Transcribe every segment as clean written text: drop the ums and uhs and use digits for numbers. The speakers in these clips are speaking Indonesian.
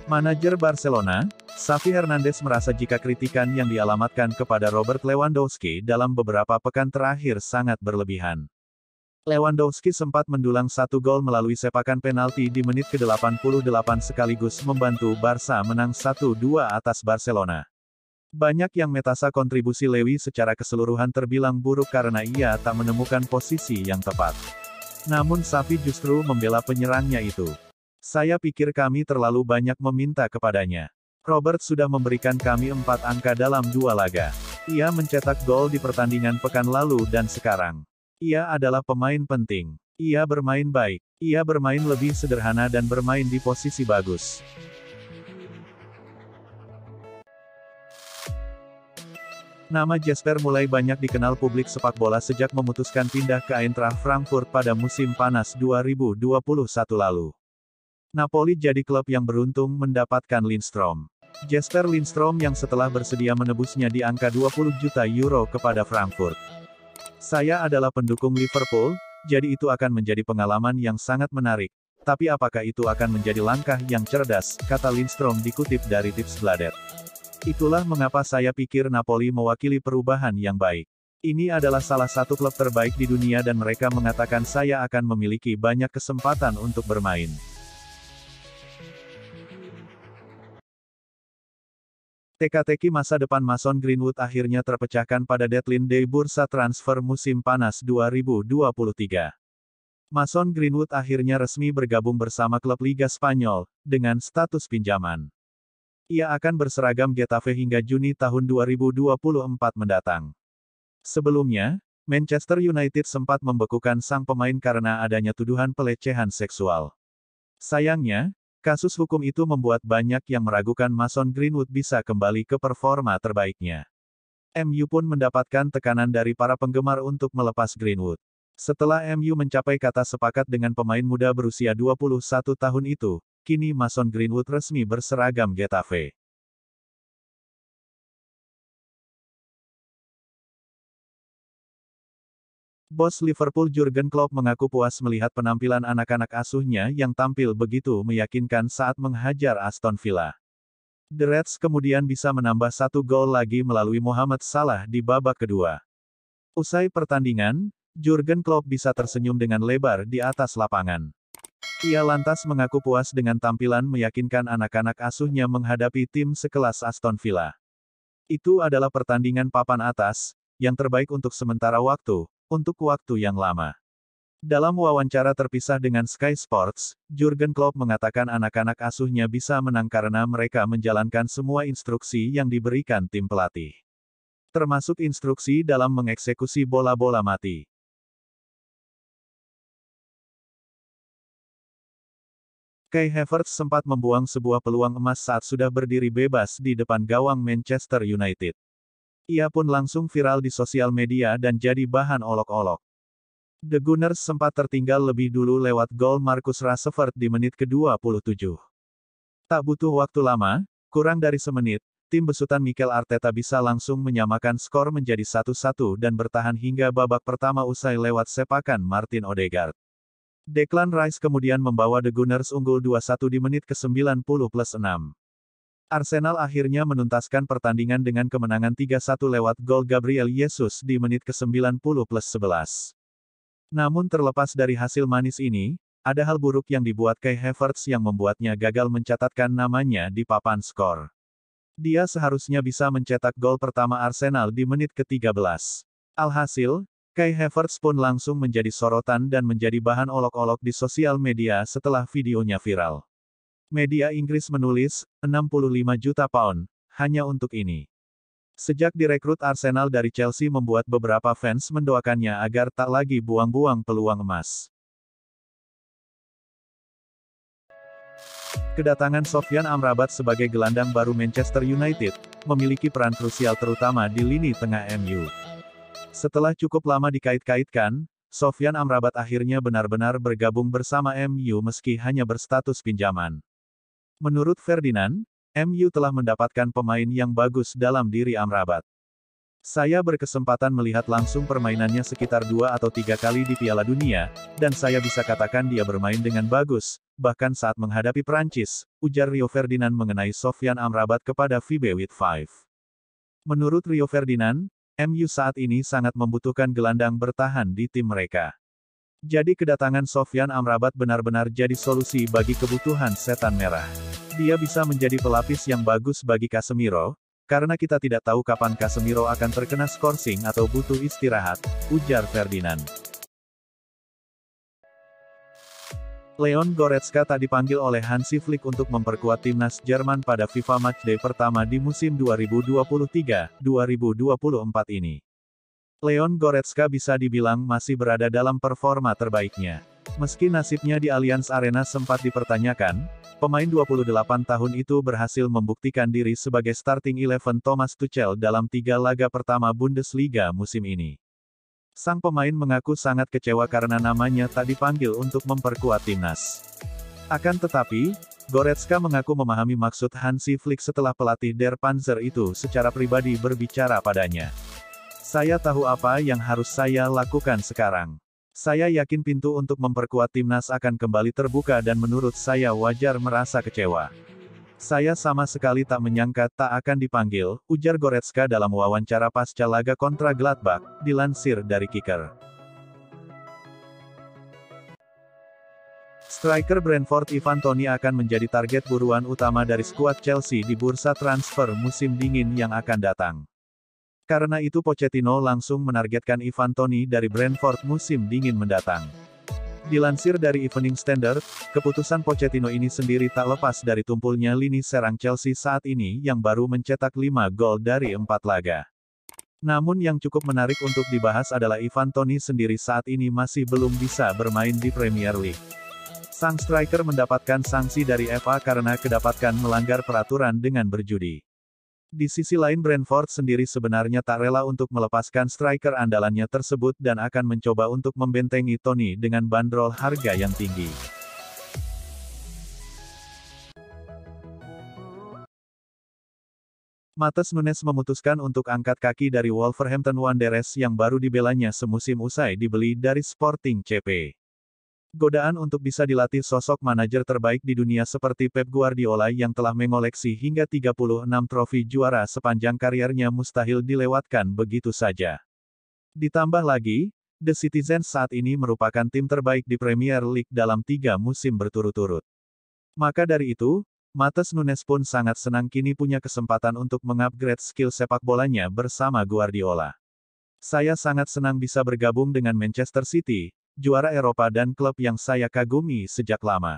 Manajer Barcelona, Xavi Hernandez merasa jika kritikan yang dialamatkan kepada Robert Lewandowski dalam beberapa pekan terakhir sangat berlebihan. Lewandowski sempat mendulang satu gol melalui sepakan penalti di menit ke-88 sekaligus membantu Barca menang 1-2 atas Barcelona. Banyak yang metasa kontribusi Lewi secara keseluruhan terbilang buruk karena ia tak menemukan posisi yang tepat. Namun Xavi justru membela penyerangnya itu. Saya pikir kami terlalu banyak meminta kepadanya. Robert sudah memberikan kami 4 angka dalam 2 laga. Ia mencetak gol di pertandingan pekan lalu dan sekarang. Ia adalah pemain penting. Ia bermain baik. Ia bermain lebih sederhana dan bermain di posisi bagus. Nama Jesper mulai banyak dikenal publik sepak bola sejak memutuskan pindah ke Eintracht Frankfurt pada musim panas 2021 lalu. Napoli jadi klub yang beruntung mendapatkan Lindstrom. Jesper Lindstrom yang setelah bersedia menebusnya di angka 20 juta euro kepada Frankfurt. Saya adalah pendukung Liverpool, jadi itu akan menjadi pengalaman yang sangat menarik. Tapi apakah itu akan menjadi langkah yang cerdas, kata Lindstrom dikutip dari Tipsbladet. Itulah mengapa saya pikir Napoli mewakili perubahan yang baik. Ini adalah salah satu klub terbaik di dunia dan mereka mengatakan saya akan memiliki banyak kesempatan untuk bermain. Teka-teki masa depan Mason Greenwood akhirnya terpecahkan pada deadline day bursa transfer musim panas 2023. Mason Greenwood akhirnya resmi bergabung bersama klub Liga Spanyol, dengan status pinjaman. Ia akan berseragam Getafe hingga Juni tahun 2024 mendatang. Sebelumnya, Manchester United sempat membekukan sang pemain karena adanya tuduhan pelecehan seksual. Sayangnya, kasus hukum itu membuat banyak yang meragukan Mason Greenwood bisa kembali ke performa terbaiknya. MU pun mendapatkan tekanan dari para penggemar untuk melepas Greenwood. Setelah MU mencapai kata sepakat dengan pemain muda berusia 21 tahun itu, kini Mason Greenwood resmi berseragam Getafe. Bos Liverpool Jurgen Klopp mengaku puas melihat penampilan anak-anak asuhnya yang tampil begitu meyakinkan saat menghajar Aston Villa. The Reds kemudian bisa menambah 1 gol lagi melalui Mohamed Salah di babak kedua. Usai pertandingan, Jurgen Klopp bisa tersenyum dengan lebar di atas lapangan. Ia lantas mengaku puas dengan tampilan meyakinkan anak-anak asuhnya menghadapi tim sekelas Aston Villa. Itu adalah pertandingan papan atas, yang terbaik untuk sementara waktu, untuk waktu yang lama. Dalam wawancara terpisah dengan Sky Sports, Jurgen Klopp mengatakan anak-anak asuhnya bisa menang karena mereka menjalankan semua instruksi yang diberikan tim pelatih. Termasuk instruksi dalam mengeksekusi bola-bola mati. Kai Havertz sempat membuang sebuah peluang emas saat sudah berdiri bebas di depan gawang Manchester United. Ia pun langsung viral di sosial media dan jadi bahan olok-olok. The Gunners sempat tertinggal lebih dulu lewat gol Marcus Rashford di menit ke-27. Tak butuh waktu lama, kurang dari semenit, tim besutan Mikel Arteta bisa langsung menyamakan skor menjadi 1-1 dan bertahan hingga babak pertama usai lewat sepakan Martin Odegaard. Declan Rice kemudian membawa The Gunners unggul 2-1 di menit ke-90+6. Arsenal akhirnya menuntaskan pertandingan dengan kemenangan 3-1 lewat gol Gabriel Jesus di menit ke-90+11. Namun terlepas dari hasil manis ini, ada hal buruk yang dibuat Kai Havertz yang membuatnya gagal mencatatkan namanya di papan skor. Dia seharusnya bisa mencetak gol pertama Arsenal di menit ke-13. Alhasil, Kai Havertz pun langsung menjadi sorotan dan menjadi bahan olok-olok di sosial media setelah videonya viral. Media Inggris menulis, 65 juta pound, hanya untuk ini. Sejak direkrut Arsenal dari Chelsea membuat beberapa fans mendoakannya agar tak lagi buang-buang peluang emas. Kedatangan Sofyan Amrabat sebagai gelandang baru Manchester United, memiliki peran krusial terutama di lini tengah MU. Setelah cukup lama dikait-kaitkan, Sofyan Amrabat akhirnya benar-benar bergabung bersama MU meski hanya berstatus pinjaman. Menurut Ferdinand, MU telah mendapatkan pemain yang bagus dalam diri Amrabat. Saya berkesempatan melihat langsung permainannya sekitar 2 atau 3 kali di Piala Dunia, dan saya bisa katakan dia bermain dengan bagus, bahkan saat menghadapi Prancis, ujar Rio Ferdinand mengenai Sofyan Amrabat kepada FIBA with 5. Menurut Rio Ferdinand, MU saat ini sangat membutuhkan gelandang bertahan di tim mereka. Jadi kedatangan Sofyan Amrabat benar-benar jadi solusi bagi kebutuhan setan merah. Dia bisa menjadi pelapis yang bagus bagi Casemiro, karena kita tidak tahu kapan Casemiro akan terkena skorsing atau butuh istirahat, ujar Ferdinand. Leon Goretzka tak dipanggil oleh Hansi Flick untuk memperkuat timnas Jerman pada FIFA Matchday pertama di musim 2023-2024 ini. Leon Goretzka bisa dibilang masih berada dalam performa terbaiknya. Meski nasibnya di Allianz Arena sempat dipertanyakan, pemain 28 tahun itu berhasil membuktikan diri sebagai starting 11 Thomas Tuchel dalam 3 laga pertama Bundesliga musim ini. Sang pemain mengaku sangat kecewa karena namanya tak dipanggil untuk memperkuat timnas. Akan tetapi, Goretzka mengaku memahami maksud Hansi Flick setelah pelatih Der Panzer itu secara pribadi berbicara padanya. Saya tahu apa yang harus saya lakukan sekarang. Saya yakin pintu untuk memperkuat timnas akan kembali terbuka dan menurut saya wajar merasa kecewa. Saya sama sekali tak menyangka tak akan dipanggil, ujar Goretzka dalam wawancara pasca laga kontra Gladbach, dilansir dari Kicker. Striker Brentford Ivan Toney akan menjadi target buruan utama dari skuad Chelsea di bursa transfer musim dingin yang akan datang. Karena itu Pochettino langsung menargetkan Ivan Toney dari Brentford musim dingin mendatang. Dilansir dari Evening Standard, keputusan Pochettino ini sendiri tak lepas dari tumpulnya lini serang Chelsea saat ini yang baru mencetak 5 gol dari 4 laga. Namun yang cukup menarik untuk dibahas adalah Ivan Toney sendiri saat ini masih belum bisa bermain di Premier League. Sang striker mendapatkan sanksi dari FA karena kedapatan melanggar peraturan dengan berjudi. Di sisi lain Brentford sendiri sebenarnya tak rela untuk melepaskan striker andalannya tersebut dan akan mencoba untuk membentengi Toney dengan bandrol harga yang tinggi. Matheus Nunes memutuskan untuk angkat kaki dari Wolverhampton Wanderers yang baru dibelanya semusim usai dibeli dari Sporting CP. Godaan untuk bisa dilatih sosok manajer terbaik di dunia seperti Pep Guardiola yang telah mengoleksi hingga 36 trofi juara sepanjang kariernya mustahil dilewatkan begitu saja. Ditambah lagi, The Citizens saat ini merupakan tim terbaik di Premier League dalam 3 musim berturut-turut. Maka dari itu, Matheus Nunes pun sangat senang kini punya kesempatan untuk mengupgrade skill sepak bolanya bersama Guardiola. Saya sangat senang bisa bergabung dengan Manchester City, juara Eropa dan klub yang saya kagumi sejak lama.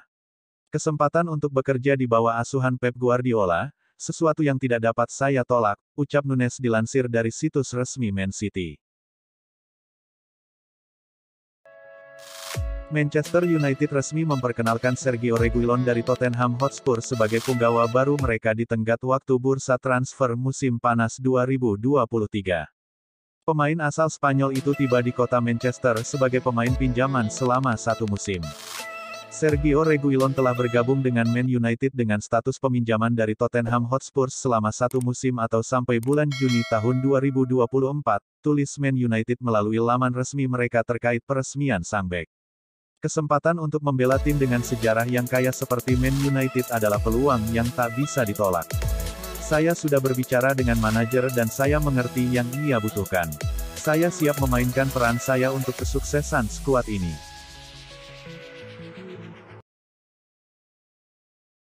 Kesempatan untuk bekerja di bawah asuhan Pep Guardiola, sesuatu yang tidak dapat saya tolak, ucap Nunes dilansir dari situs resmi Man City. Manchester United resmi memperkenalkan Sergio Reguilon dari Tottenham Hotspur sebagai punggawa baru mereka di tenggat waktu bursa transfer musim panas 2023. Pemain asal Spanyol itu tiba di kota Manchester sebagai pemain pinjaman selama 1 musim. Sergio Reguilon telah bergabung dengan Man United dengan status peminjaman dari Tottenham Hotspur selama 1 musim atau sampai bulan Juni tahun 2024, tulis Man United melalui laman resmi mereka terkait peresmian sang bek. Kesempatan untuk membela tim dengan sejarah yang kaya seperti Man United adalah peluang yang tak bisa ditolak. Saya sudah berbicara dengan manajer dan saya mengerti yang ia butuhkan. Saya siap memainkan peran saya untuk kesuksesan skuad ini.